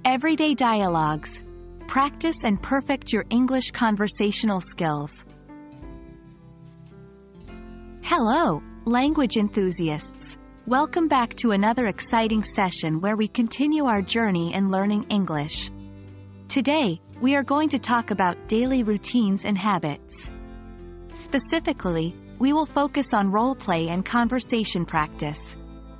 Everyday dialogues. Practice and perfect your English conversational skills. Hello, language enthusiasts. Welcome back to another exciting session where we continue our journey in learning English. Today, we are going to talk about daily routines and habits. Specifically, we will focus on role play and conversation practice.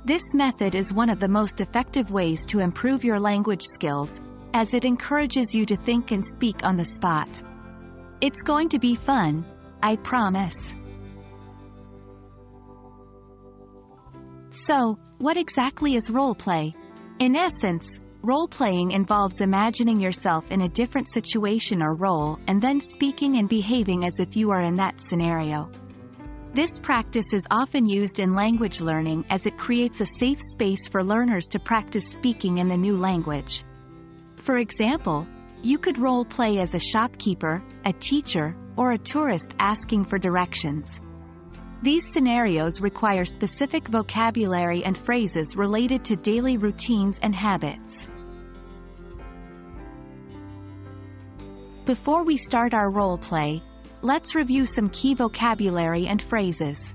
This method is one of the most effective ways to improve your language skills, as it encourages you to think and speak on the spot. It's going to be fun, I promise. So, what exactly is role play? In essence, role-playing involves imagining yourself in a different situation or role and then speaking and behaving as if you are in that scenario. This practice is often used in language learning as it creates a safe space for learners to practice speaking in the new language. For example, you could role-play as a shopkeeper, a teacher, or a tourist asking for directions. These scenarios require specific vocabulary and phrases related to daily routines and habits. Before we start our role play, let's review some key vocabulary and phrases.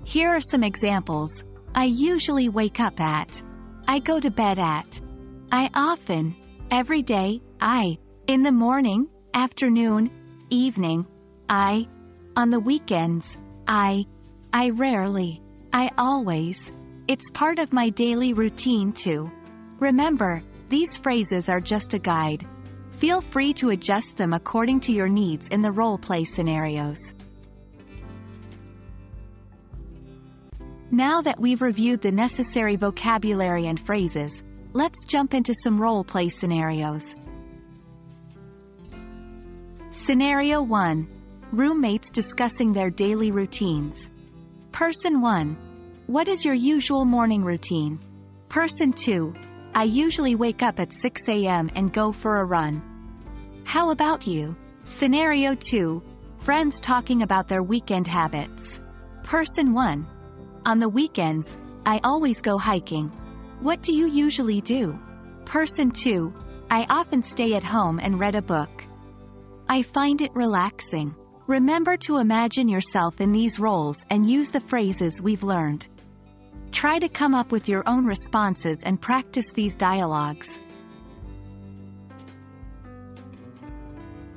Here are some examples. I usually wake up at. I go to bed at. I often. Every day. I. In the morning, afternoon, evening. I. On the weekends. I rarely. I always. It's part of my daily routine too. Remember, these phrases are just a guide. Feel free to adjust them according to your needs in the role-play scenarios. Now that we've reviewed the necessary vocabulary and phrases, let's jump into some role-play scenarios. Scenario 1. Roommates discussing their daily routines. Person 1. What is your usual morning routine? Person 2. I usually wake up at 6 a.m. and go for a run. How about you? Scenario 2. Friends talking about their weekend habits. Person 1. On the weekends, I always go hiking. What do you usually do? Person 2. I often stay at home and read a book. I find it relaxing. Remember to imagine yourself in these roles and use the phrases we've learned. Try to come up with your own responses and practice these dialogues.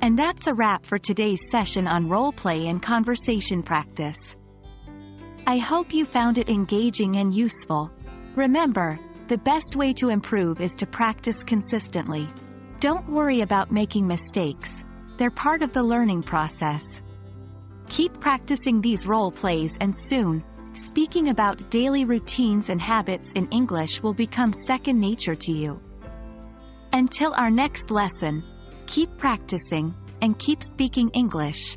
And that's a wrap for today's session on role play and conversation practice. I hope you found it engaging and useful. Remember, the best way to improve is to practice consistently. Don't worry about making mistakes. They're part of the learning process. Keep practicing these role plays and soon, speaking about daily routines and habits in English will become second nature to you. Until our next lesson, keep practicing and keep speaking English.